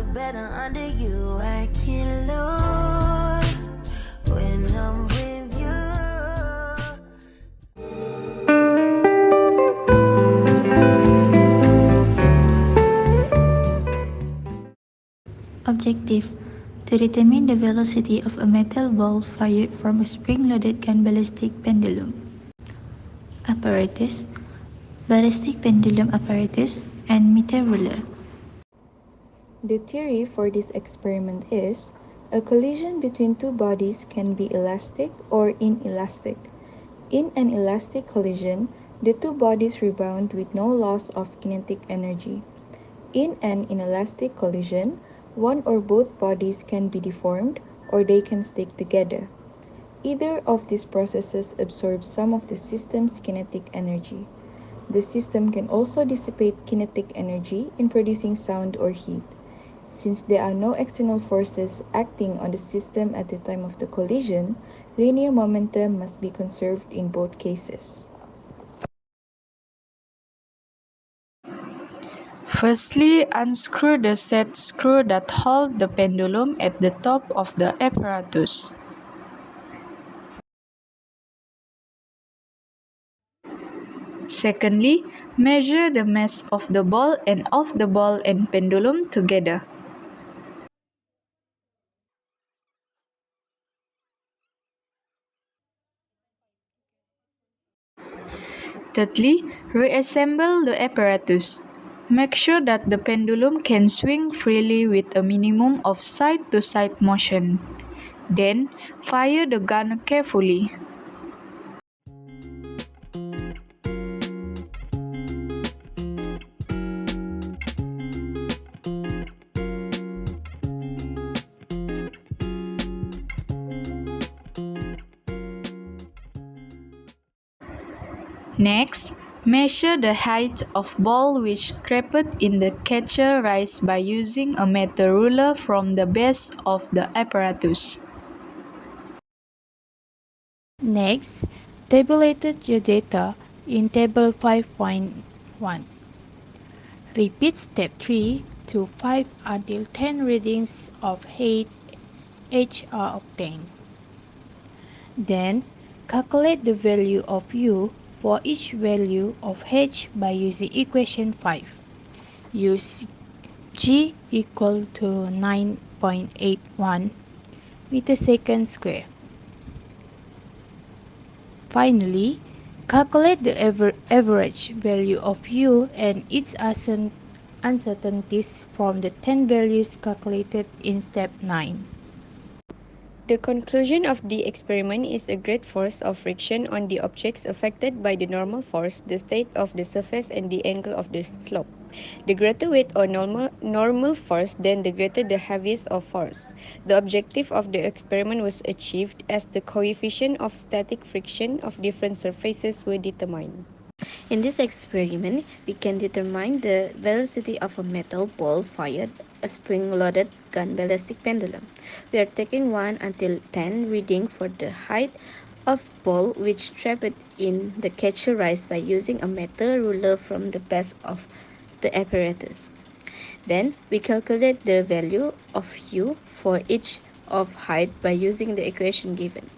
look better under you. I can't lose when I'm with you. Objective: to determine the velocity of a metal ball fired from a spring-loaded gun ballistic pendulum. Apparatus: ballistic pendulum apparatus and meter ruler. The theory for this experiment is, a collision between two bodies can be elastic or inelastic. In an elastic collision, the two bodies rebound with no loss of kinetic energy. In an inelastic collision, one or both bodies can be deformed or they can stick together. Either of these processes absorbs some of the system's kinetic energy. The system can also dissipate kinetic energy in producing sound or heat. Since there are no external forces acting on the system at the time of the collision, linear momentum must be conserved in both cases. Firstly, unscrew the set screw that hold the pendulum at the top of the apparatus. Secondly, measure the mass of the ball and of the ball and pendulum together. Thirdly, reassemble the apparatus. Make sure that the pendulum can swing freely with a minimum of side-to-side motion. Then, fire the gun carefully. Next, measure the height of ball which trapped in the catcher rise by using a meter ruler from the base of the apparatus. Next, tabulated your data in Table 5.1. Repeat step 3 to 5 until 10 readings of height h are obtained. Then, calculate the value of u for each value of h by using equation 5. Use g equal to 9.81 meter second square. Finally, calculate the average value of u and its uncertainties from the 10 values calculated in step 9. The conclusion of the experiment is a great force of friction on the objects affected by the normal force, the state of the surface, and the angle of the slope. The greater weight or normal force, then the greater the heaviest of force. The objective of the experiment was achieved as the coefficient of static friction of different surfaces were determined. In this experiment, we can determine the velocity of a metal ball fired a spring-loaded gun ballistic pendulum. We are taking 1 until 10 reading for the height of ball which trapped in the catcher rise by using a metal ruler from the base of the apparatus. Then we calculate the value of u for each of height by using the equation given.